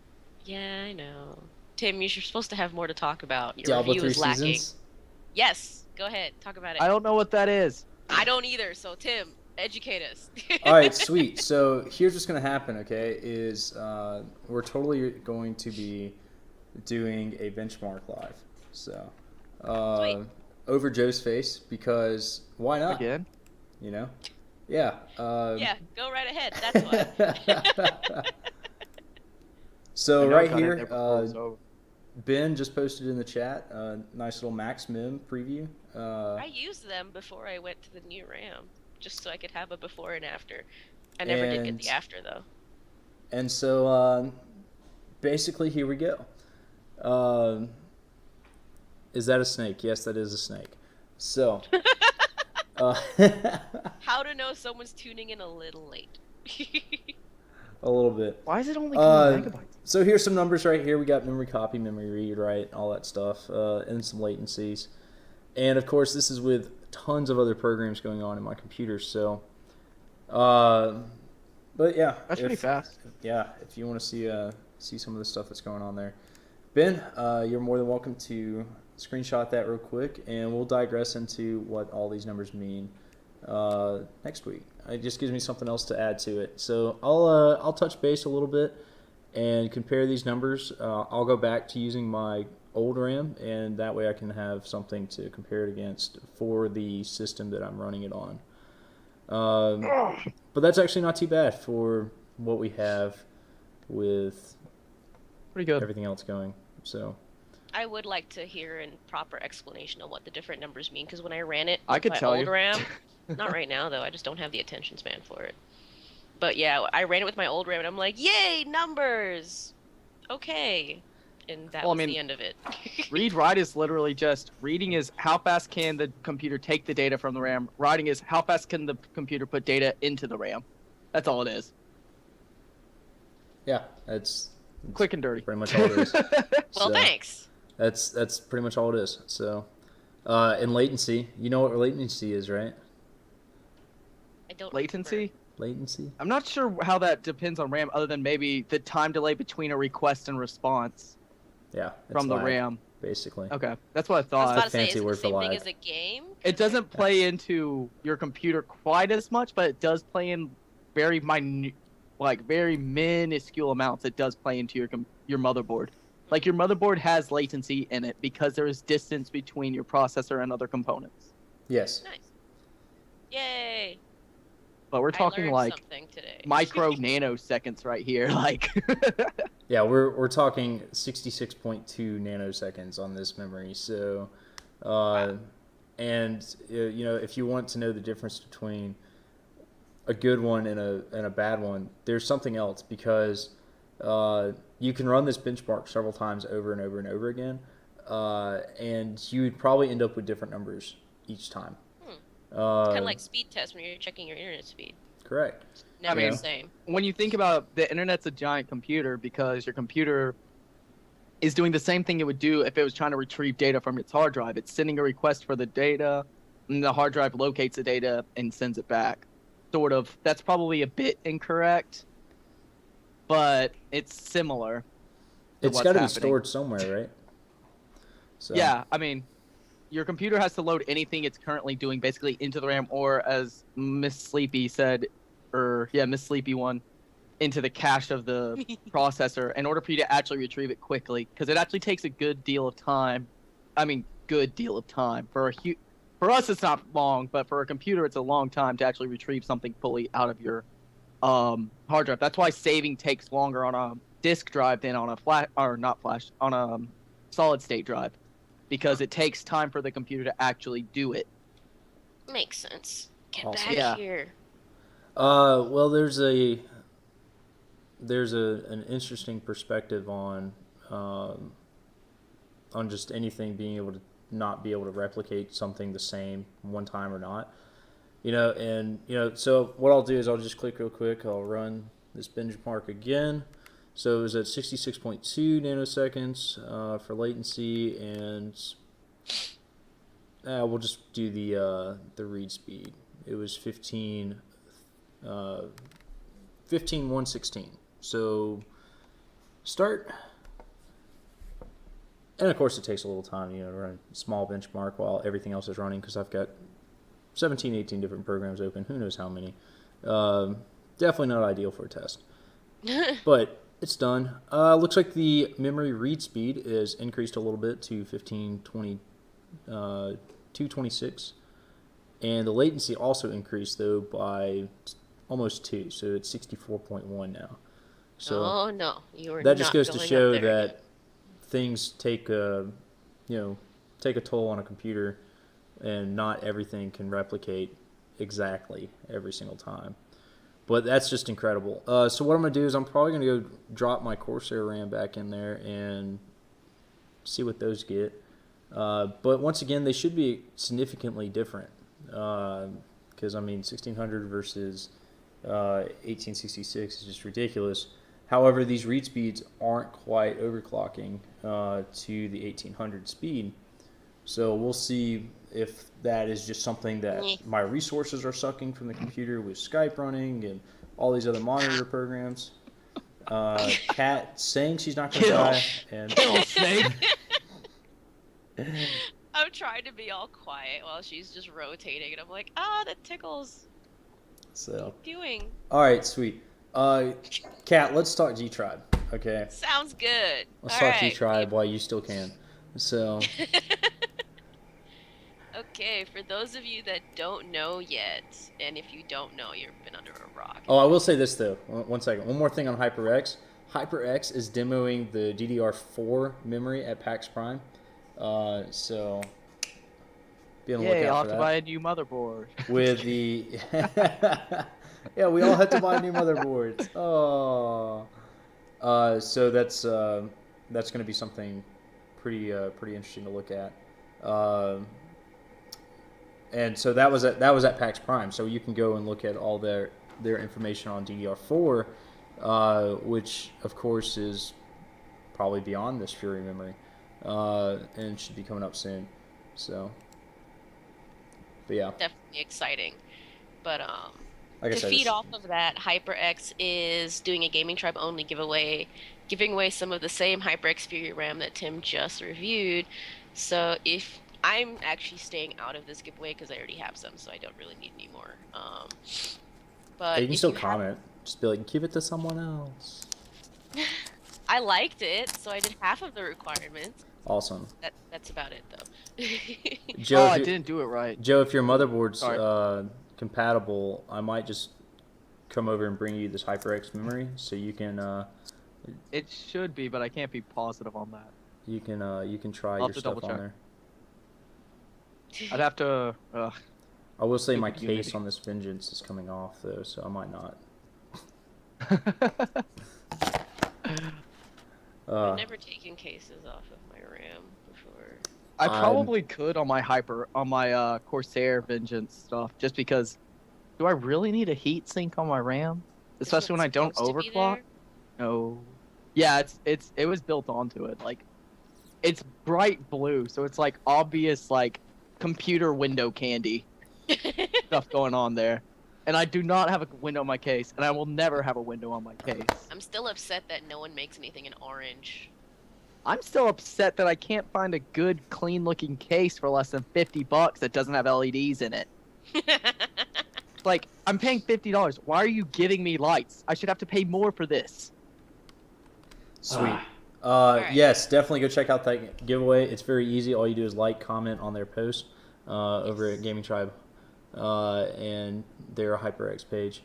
Yeah, I know. Tim, you're supposed to have more to talk about. Your Diablo review 3 is lacking. seasons? Yes, go ahead. Talk about it. I don't know what that is. I don't either, so Tim, educate us. All right, sweet. So here's what's going to happen, okay, is we're totally going to be doing a benchmark live. So over Joe's face, because why not? Again? You know? Yeah. Yeah, go right ahead. That's why. So I know right I got it here, there before it was over. Ben just posted in the chat a nice little Max Mim preview. I used them before I went to the new RAM, just so I could have a before and after. I never did get the after, though. And so basically, here we go. Is that a snake? Yes, that is a snake. So. How to know someone's tuning in a little late. A little bit. Why is it only megabytes? So here's some numbers right here. We got memory copy, memory read, right, all that stuff, and some latencies. And of course, this is with tons of other programs going on in my computer. So, but yeah, That's pretty fast. Yeah, if you want to see some of the stuff that's going on there, Ben, you're more than welcome to screenshot that real quick, and we'll digress into what all these numbers mean next week. It just gives me something else to add to it. So I'll touch base a little bit and compare these numbers. I'll go back to using my old RAM, and that way I can have something to compare it against for the system that I'm running it on. But that's actually not too bad for what we have with Pretty good. everything else going. So I would like to hear a proper explanation of what the different numbers mean, because when I ran it I with could my tell old you. RAM, not right now though, I just don't have the attention span for it. But yeah, I ran it with my old RAM, and I'm like, yay, numbers! Okay. and that Well, I was mean, the end of it. Read write is literally just reading is how fast can the computer take the data from the RAM. Writing is how fast can the computer put data into the RAM. That's all it is. Yeah, that's Quick and dirty. pretty much all it is. Well, thanks. That's pretty much all it is. So, and latency, you know what latency is, right? I don't Latency? Latency. I'm not sure how that depends on RAM, other than maybe the time delay between a request and response Yeah, from the lag, RAM. basically. Okay, that's what I I was thought. about to say, fancy is it the word for same thing lag. as a game? It doesn't play into your computer quite as much, but it does play in very minute, like very minuscule amounts. It does play into your motherboard. Like your motherboard has latency in it because there is distance between your processor and other components. Yes. Nice. Yay! But we're I talking learned like something today. micro nanoseconds right here. Like, Yeah, we're talking 66.2 nanoseconds on this memory. So, and you know, if you want to know the difference between a good one and a bad one, there's something else, because you can run this benchmark several times over and over and over again, and you would probably end up with different numbers each time. Kind of like speed tests when you're checking your internet speed. Correct. Never mean, the same. when you think about it, the internet's a giant computer because your computer is doing the same thing it would do if it was trying to retrieve data from its hard drive. It's sending a request for the data, and the hard drive locates the data and sends it back. Sort of. That's probably a bit incorrect, but it's similar. It's got to be stored somewhere, right? So. Yeah, I mean, your computer has to load anything it's currently doing basically into the RAM, or as Miss Sleepy said, Miss Sleepy one, into the cache of the processor in order for you to actually retrieve it quickly, because it actually takes a good deal of time. I mean, good deal of time. For us, it's not long, but for a computer, it's a long time to actually retrieve something fully out of your hard drive. That's why saving takes longer on a disk drive than on a on a solid state drive, because it takes time for the computer to actually do it. Makes sense. Get Awesome. back here. Well, there's an interesting perspective on just anything being able to not be able to replicate something the same one time or not. You know, and so what I'll do is I'll just click real quick. I'll run this benchmark again. So it was at 66.2 nanoseconds for latency, and we'll just do the read speed. It was 15.116. So start, and of course it takes a little time, to run a small benchmark while everything else is running, because I've got 17, 18 different programs open. Who knows how many? Definitely not ideal for a test, but it's done. Looks like the memory read speed is increased a little bit to 226, and the latency also increased though by almost 2, so it's 64.1 now. So oh no, you were that not just goes to going show up there that yet. things take a toll on a computer, and not everything can replicate exactly every single time. But that's just incredible. So what I'm going to do is I'm probably going to go drop my Corsair RAM back in there and see what those get. But once again, they should be significantly different, because 1600 versus 1866 is just ridiculous. However, these read speeds aren't quite overclocking to the 1800 speed. So we'll see if that is just something that my resources are sucking from the computer with Skype running and all these other monitor programs. Kat saying she's not going to die. And Kill Snake. I'm trying to be all quiet while she's just rotating, and I'm like, that tickles. So, Keep doing. all right, sweet. Kat, let's talk G-Tribe, okay? Sounds good. Let's All talk right. G-Tribe while you still can. So, Okay, for those of you that don't know yet, and if you don't know, you've been under a rock. I will say this though. One second. One more thing on HyperX. HyperX is demoing the DDR4 memory at PAX Prime. So be on the Yay, lookout I'll for have to that. buy a new motherboard. With the yeah, we all had to buy new motherboards. Oh, so that's that's going to be something pretty interesting to look at. And so that was at PAX Prime. So you can go and look at all their information on DDR4, which of course is probably beyond this Fury memory, and should be coming up soon. So, but yeah, Definitely exciting. But like I to said, feed off of that, HyperX is doing a Gaming Tribe only giveaway, giving away some of the same HyperX Fury RAM that Tim just reviewed. So if I'm actually staying out of this giveaway because I already have some, so I don't really need any more. But you can if still you comment. Just be like, give it to someone else. I liked it, so I did half of the requirements. Awesome. That's about it, though. Joe, I didn't do it right. Joe, if your motherboard's Sorry. compatible, I might just come over and bring you this HyperX memory so you can. It should be, but I can't be positive on that. You can try I'll your have to stuff double on check. there. I'd have to. I will say my Stupid case Unity. on this Vengeance is coming off though, so I might not. I've never taken cases off of my RAM before. I probably could on my Corsair Vengeance stuff, just because. Do I really need a heat sink on my RAM, especially when I don't overclock? No. Yeah, it was built onto it. Like, it's bright blue, so it's like obvious like computer window candy stuff going on there. And I do not have a window on my case, and I will never have a window on my case. I'm still upset that no one makes anything in orange. I'm still upset that I can't find a good, clean-looking case for less than $50 that doesn't have LEDs in it. Like, I'm paying $50. Why are you giving me lights? I should have to pay more for this. Sweet. Alright. Yes, definitely go check out that giveaway. It's very easy. All you do is like, comment on their post over at Gaming Tribe and their HyperX page.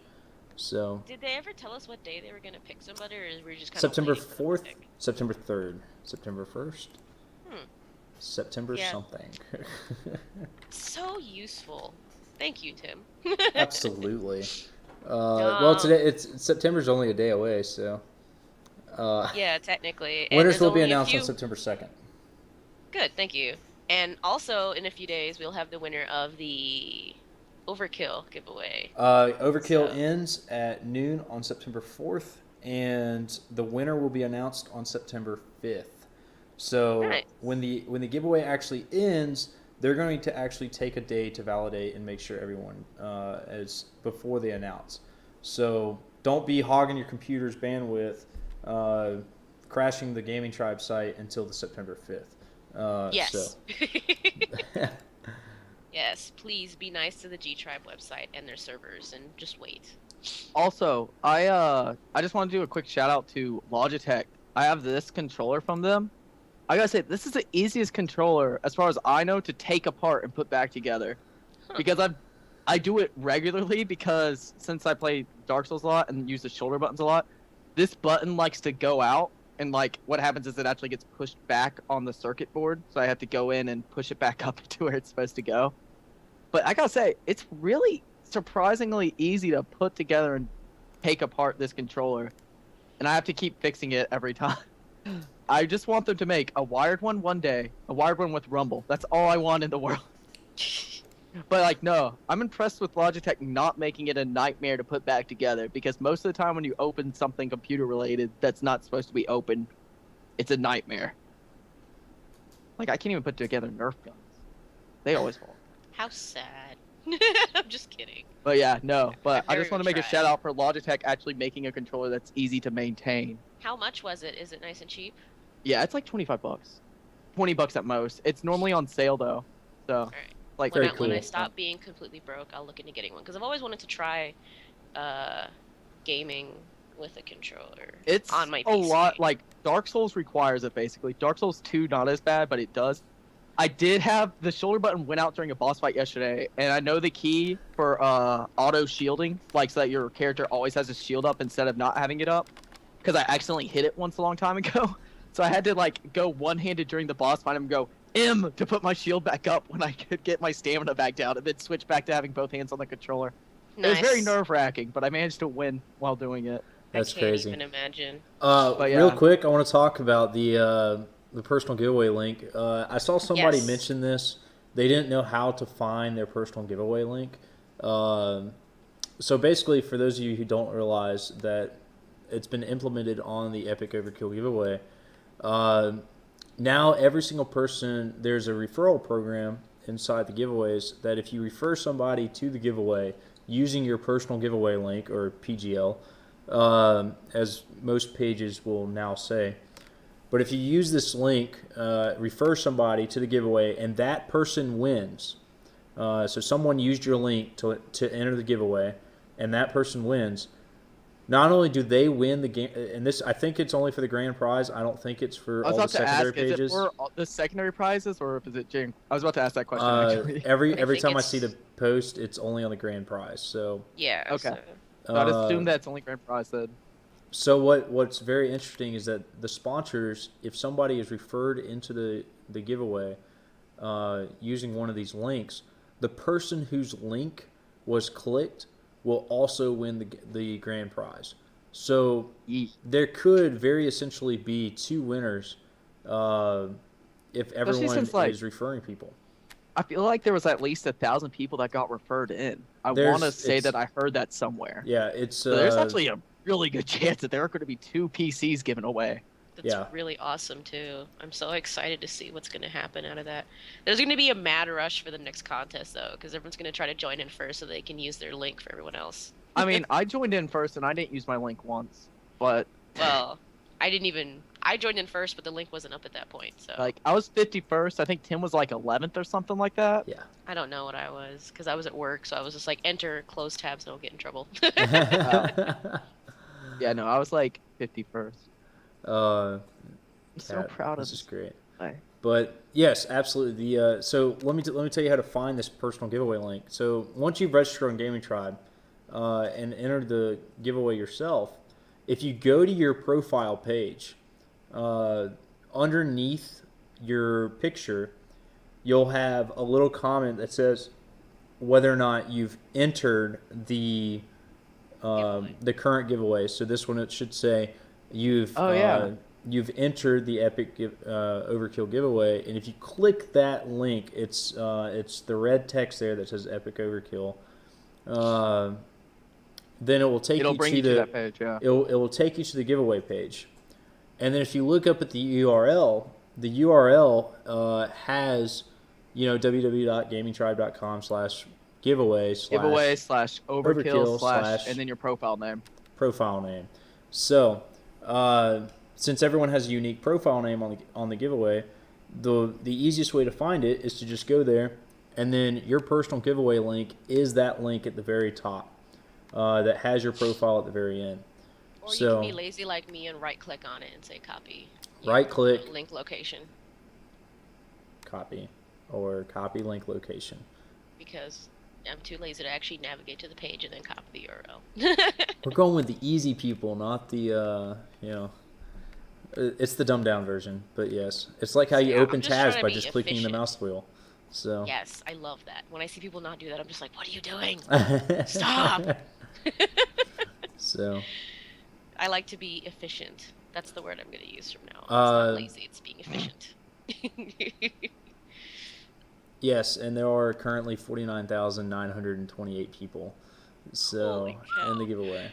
So Did they ever tell us what day they were gonna pick somebody, or were we just kind September of 4th, September 3rd, September 1st, September Yeah. something. So useful. Thank you, Tim. Absolutely. Well, today September's only a day away, so. Yeah, technically. And Winners there's will be only a announced on few- September 2nd. Good, thank you. And also, in a few days, we'll have the winner of the Overkill giveaway. Overkill So- ends at noon on September 4th, and the winner will be announced on September 5th. So Nice. when the giveaway actually ends, they're going to actually take a day to validate and make sure everyone is before they announce. So don't be hogging your computer's bandwidth, crashing the Gaming Tribe site until the September 5th. Yes. So. Yes, please be nice to the G-Tribe website and their servers and just wait. Also, I just want to do a quick shout out to Logitech. I have this controller from them. I gotta say, this is the easiest controller, as far as I know, to take apart and put back together. Huh. Because I do it regularly, because since I play Dark Souls a lot and use the shoulder buttons a lot, this button likes to go out, and like what happens is it actually gets pushed back on the circuit board, so I have to go in and push it back up to where it's supposed to go. But I gotta say, it's really surprisingly easy to put together and take apart this controller, and I have to keep fixing it every time. I just want them to make a wired one day, a wired one with rumble. That's all I want in the world. But like, no, I'm impressed with Logitech not making it a nightmare to put back together, because most of the time when you open something computer related that's not supposed to be open, it's a nightmare. Like, I can't even put together Nerf guns. They always fall. How sad. I'm just kidding. But yeah, no. But I just Very want to make a tried. shout out for Logitech actually making a controller that's easy to maintain. How much was it? Is it nice and cheap? Yeah, it's like $25. $20 at most. It's normally on sale though. So, Alright. like, Very When I cool. stop being completely broke, I'll look into getting one, because I've always wanted to try gaming with a controller. it's on my a PC. lot. Like, Dark Souls requires it basically. Dark Souls 2 not as bad, but it does. I did have the shoulder button went out during a boss fight yesterday, and I know the key for auto shielding, like so that your character always has his shield up instead of not having it up, because I accidentally hit it once a long time ago. So I had to like go one-handed during the boss fight and go M to put my shield back up when I could get my stamina back down, and then switch back to having both hands on the controller. It was very Nice. nerve-wracking, but I managed to win while doing it. That's I can't crazy. even imagine. But Real yeah. quick, I want to talk about the personal giveaway link. I saw somebody Yes. mention this. They didn't know how to find their personal giveaway link. So basically, for those of you who don't realize that it's been implemented on the Epic Overkill giveaway, now every single person, there's a referral program inside the giveaways that if you refer somebody to the giveaway using your personal giveaway link, or PGL, as most pages will now say. But if you use this link, refer somebody to the giveaway, and that person wins. So someone used your link to enter the giveaway, and that person wins. Not only do they win the game, and this, I think it's only for the grand prize. I don't think it's for I was all the about to secondary ask, pages. is it for the secondary prizes or is it Jing? I was about to ask that question actually. Every think time I it's- see the post, it's only on the grand prize. So Yeah. Okay. So. So I'd assume that's only grand prize then. So what's very interesting is that the sponsors, if somebody is referred into the giveaway using one of these links, the person whose link was clicked will also win the grand prize. So there could very essentially be two winners if everyone since, like, is referring people. I feel like there was at least 1,000 people that got referred in. I want to say that I heard that somewhere. Yeah, it's So there's actually a really good chance that there are going to be 2 PCs given away. That's really awesome too. I'm so excited to see what's going to happen out of that. There's going to be a mad rush for the next contest though, because everyone's going to try to join in first so they can use their link for everyone else. I mean, I joined in first and I didn't use my link once, but Well, I joined in first, but the link wasn't up at that point. So like I was 51st. I think Tim was like 11th or something like that. Yeah. I don't know what I was because I was at work, so I was just like enter, close tabs, don't get in trouble. Yeah, no, I was like 51st. I'm so Kat, proud of this. Is great. Play. But yes, absolutely. So let me tell you how to find this personal giveaway link. So once you've registered on Gaming Tribe and entered the giveaway yourself, if you go to your profile page, underneath your picture, you'll have a little comment that says whether or not you've entered the current giveaway. So this one, it should say you've entered the Epic Overkill giveaway, and if you click that link, it's the red text there that says Epic Overkill. Then it will take you to that page. Yeah. it will take you to the giveaway page, and then if you look up at the URL has www.gamingtribe.com/giveaway/overkill/ and then your profile name. So, since everyone has a unique profile name on the giveaway, the easiest way to find it is to just go there, and then your personal giveaway link is that link at the very top that has your profile at the very end. Or you can be lazy like me and right-click on it and say copy. Right-click. Link location. Copy link location. Because I'm too lazy to actually navigate to the page and then copy the URL. We're going with the easy people, not the it's the dumbed down version. But yes, it's like how you open tabs by just clicking the mouse wheel. So yes, I love that. When I see people not do that, I'm just like, what are you doing? Stop. So I like to be efficient. That's the word I'm going to use from now on. It's not lazy, it's being efficient. Yes, and there are currently 49,928 people. So in the giveaway.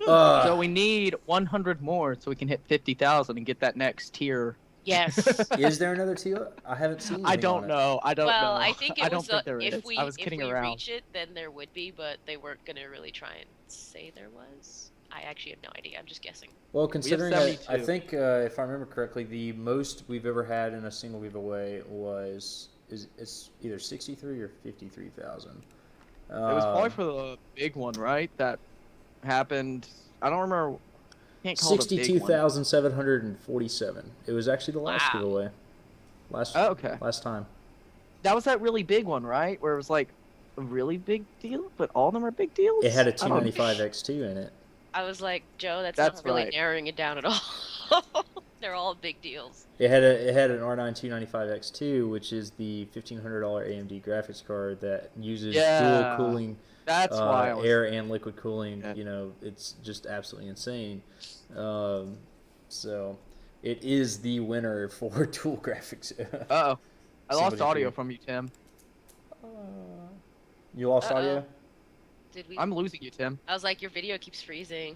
So we need 100 more so we can hit 50,000 and get that next tier. Yes. Is there another tier? I haven't seen. I don't know. Well, I think it was there is. if we reach it, then there would be, but they weren't going to really try and say there was. I actually have no idea. I'm just guessing. Well, considering I think if I remember correctly, the most we've ever had in a single giveaway it's either 63 or 53,000. It was probably for the big one, right? That happened. I don't remember. Can't call it a big one. 62,747. It was actually the last giveaway. Last time. That was that really big one, right? Where it was like a really big deal, but all of them are big deals. It had a 295 X2 in it. I was like, Joe, that's not really narrowing it down at all. They're all big deals. It had an R9 295X2, which is the $1,500 AMD graphics card that uses dual cooling, That's why I was... air and liquid cooling. Yeah. You know, it's just absolutely insane. So it is the winner for dual graphics. Uh-oh. I lost Somebody audio did. from you, Tim. You lost Uh-oh. audio? Did we? I'm losing you, Tim. I was like, your video keeps freezing.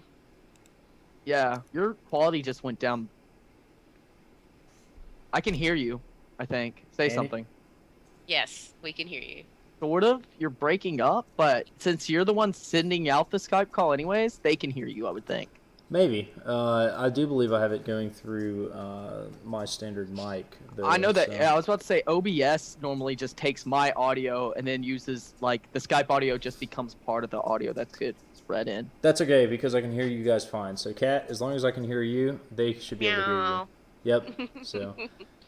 Yeah, your quality just went down. I can hear you, I think. Say Andy? something. Yes, we can hear you. Sort of. You're breaking up, but since you're the one sending out the Skype call anyways, they can hear you, I would think. Maybe. I do believe I have it going through my standard mic. Though, I know that. so- Yeah, I was about to say OBS normally just takes my audio and then uses, like, the Skype audio just becomes part of the audio that's good spread in. That's okay because I can hear you guys fine. So, Kat, as long as I can hear you, they should be able to hear you. Meow. Yep. So,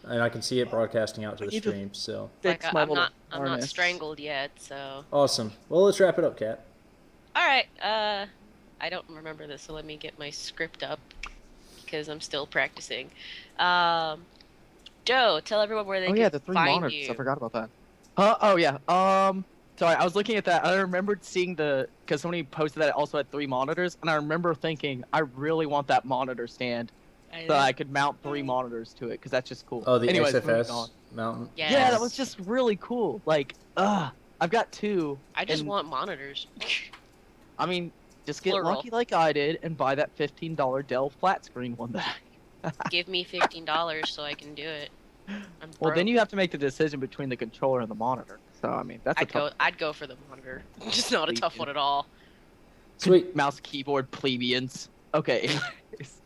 and I can see it broadcasting out to the You just- stream. So, Like, Fix my I'm little not harness. strangled yet, so. awesome. Well, let's wrap it up, Kat. All right. I don't remember this, so let me get my script up because I'm still practicing. Joe, tell everyone where they Oh can yeah, the 3 find monitors. you. I forgot about that. Oh yeah. Sorry, I was looking at that. I remembered seeing because somebody posted that it also had 3 monitors, and I remember thinking I really want that monitor stand so I could mount 3 monitors to it because that's just cool. Oh, the Anyways, moving on. XFS mountain. Yes. Yeah, that was just really cool. Like, I've got 2. I just and, want monitors. I mean, just get Plural. lucky like I did and buy that $15 Dell flat screen one that. Give me $15 so I can do it. I'm Well, then broke. you have to make the decision between the controller and the monitor. So I mean, that's a tough I'd go for the monitor. Just not a tough Please. one at all. Sweet. mouse keyboard plebeians. Okay. anyways.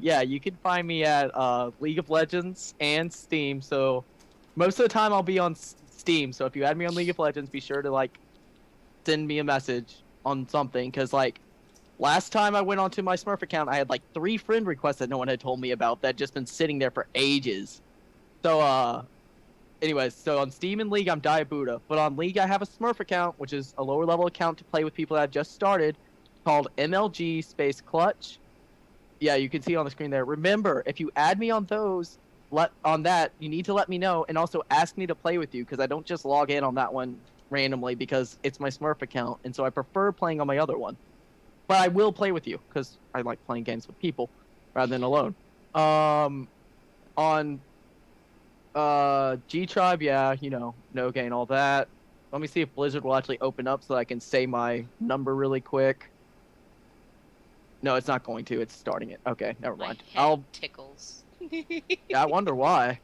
Yeah, you can find me at League of Legends and Steam. So most of the time I'll be on Steam. So if you add me on League of Legends, be sure to like send me a message on something because like last time I went onto my Smurf account, I had like 3 friend requests that no one had told me about that just been sitting there for ages. So anyways, so on Steam and League, I'm Diabuda. But on League, I have a Smurf account, which is a lower level account to play with people that have just started, called MLG Space Clutch. Yeah, you can see it on the screen there. Remember, if you add me on those, you need to let me know and also ask me to play with you because I don't just log in on that one randomly because it's my Smurf account, and so I prefer playing on my other one. But I will play with you because I like playing games with people rather than alone. On G Tribe, yeah, you know, no gain, all that. Let me see if Blizzard will actually open up so that I can say my number really quick. No, it's not going to. It's starting it. Okay, never My mind. head tickles. I wonder why.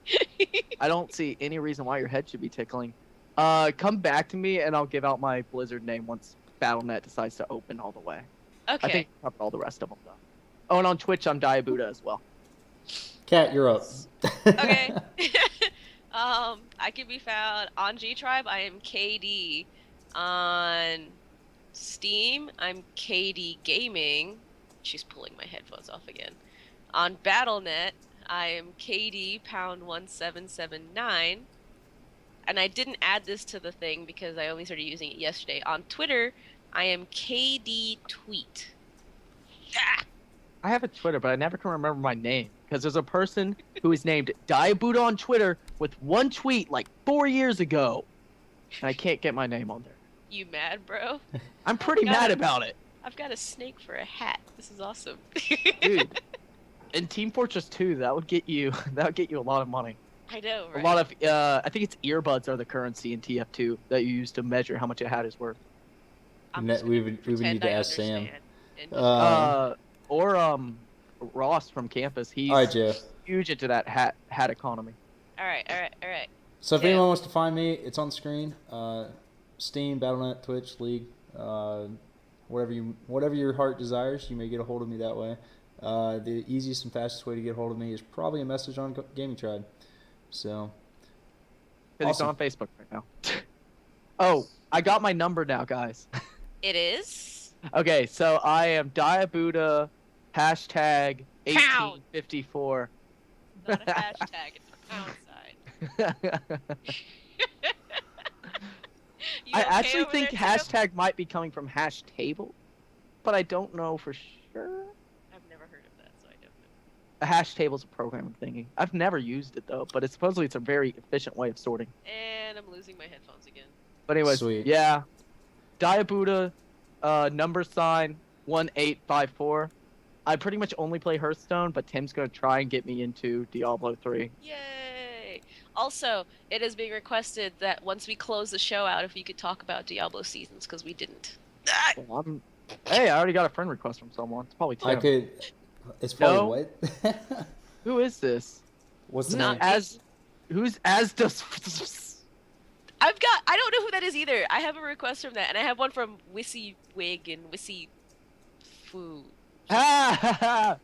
I don't see any reason why your head should be tickling. Come back to me and I'll give out my Blizzard name once Battle.net decides to open all the way. Okay. I think I covered all the rest of them though. Oh, and on Twitch I'm Diabuda as well. Kat, you're up. Okay. I can be found on G Tribe. I am KD. On Steam, I'm KD Gaming. She's pulling my headphones off again. On Battle.net, I am KD pound 1779. And I didn't add this to the thing because I only started using it yesterday. On Twitter, I am KD Tweet. Ah! I have a Twitter, but I never can remember my name because there's a person who is named Diabuda on Twitter with 1 tweet like 4 years ago, and I can't get my name on there. You mad, bro? I'm pretty Got mad it. about it, I've got a snake for a hat. This is awesome. dude. In Team Fortress 2, that would get you a lot of money. I know, right? A lot of I think it's earbuds are the currency in TF2 that you use to measure how much a hat is worth. I'm Ne- just we gonna would- we would pretend need to I ask Sam. understand and just- Or Ross from campus. He's All right, Joe. huge into that hat economy. all right. So if Yeah. anyone wants to find me, it's on the screen. Steam, Battle.net, Twitch, League, whatever your heart desires, you may get a hold of me that way. The easiest and fastest way to get a hold of me is probably a message on Gaming Tribe. So, Because Awesome. he's on Facebook right now. Oh, I got my number now, guys. It is. Okay, so I am Diabuda hashtag Pound. 1854. Not a hashtag. It's a pound sign. You I okay actually over think there, Tim? hashtag might be coming from hash table, but I don't know for sure. I've never heard of that, so I don't know. a hash table's a programming thingy. I've never used it though, but supposedly it's a very efficient way of sorting. And I'm losing my headphones again. But anyways, Sweet. yeah. Diabuda, number sign 1854. I pretty much only play Hearthstone, but Tim's gonna try and get me into Diablo 3. Yay! Also, it is being requested that once we close the show out, if we could talk about Diablo seasons, because we didn't. Well, hey, I already got a friend request from someone. It's probably Tim. I could. It's probably what? Who is this? What's the Not name? me. Who's as does? I don't know who that is either. I have a request from that, and I have one from Wissy Wig and Wissy Foo. Cat,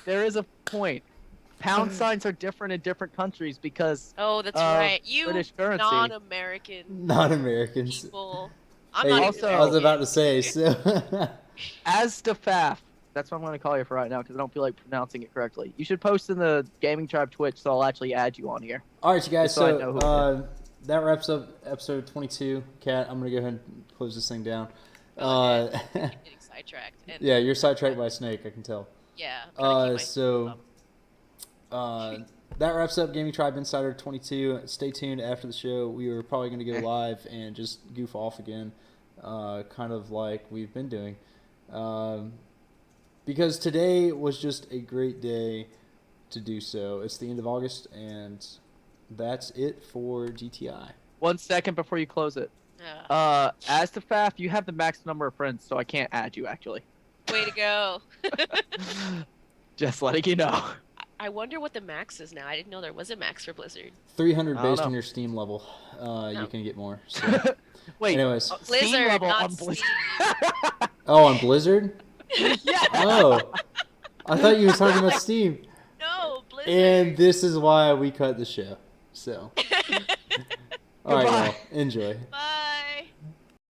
there is a point. Pound signs are different in different countries because Oh, that's right. You British currency. non-American Not Americans. people. I'm Hey, not also- even I was American. about to say. So. Asdafaf. That's what I'm going to call you for right now because I don't feel like pronouncing it correctly. You should post in the Gaming Tribe Twitch so I'll actually add you on here. All right, you guys. Just so I know So that wraps up episode 22. Kat, I'm gonna go ahead and close this thing down. Getting sidetracked. And, Yeah, you're sidetracked by a snake. I can tell. Yeah. I'm trying to keep my So thumb. that wraps up Gaming Tribe Insider 22. Stay tuned after the show. We are probably going to go live and just goof off again, kind of like we've been doing. Because today was just a great day to do so. It's the end of August, and that's it for GTI. 1 second before you close it. Asdafaf, you have the max number of friends, so I can't add you actually. Way to go. Just letting you know. I wonder what the max is now. I didn't know there was a max for Blizzard. 300 I don't based know. on your Steam level. No. You can get more. So. Wait. Anyways. Steam Blizzard, level not on Blizzard. Oh, on Blizzard? Yeah. Oh. I thought you were talking about Steam. No, Blizzard. And this is why we cut the show. So. All right, Goodbye. y'all. Enjoy. Bye.